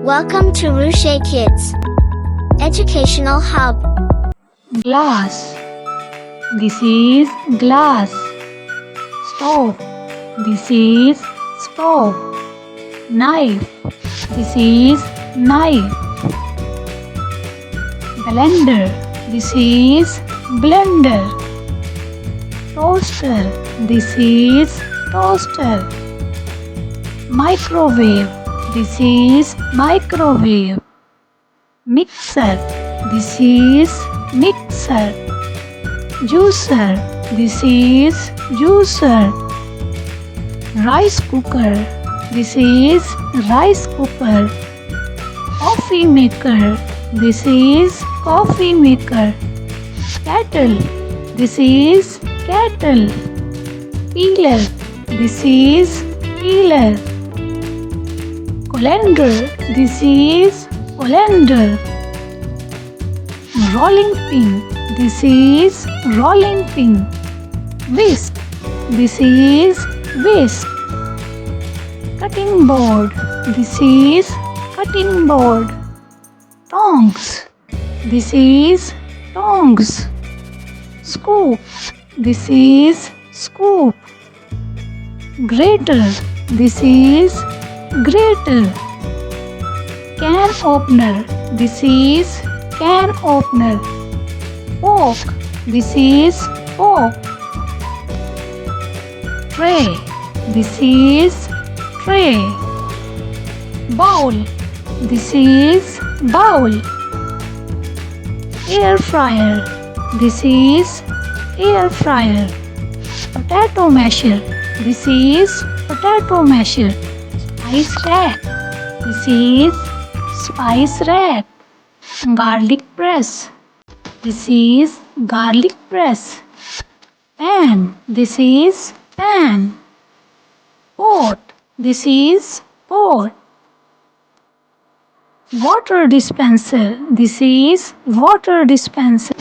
Welcome to Rooshy Kids Educational Hub. Glass. This is glass. Stove. This is stove. Knife. This is knife. Blender. This is blender. Toaster. This is toaster. Microwave. This is microwave. Mixer. This is mixer. Juicer. This is juicer. Rice cooker. This is rice cooker. Coffee maker. This is coffee maker. Kettle. This is kettle. Peeler. This is peeler. Colander. This is colander. Rolling pin. This is rolling pin. Whisk. This is whisk. Cutting board. This is cutting board. Tongs. This is tongs. Scoop. This is scoop. Grater. This is grater. Can opener. This is can opener. Fork. This is fork. Tray. This is tray. Bowl. This is bowl. Air fryer. This is air fryer. Potato masher. This is potato masher. Spice rack. This is spice rack. Garlic press. This is garlic press. Pan. This is pan. Pot. This is pot. Water dispenser. This is water dispenser.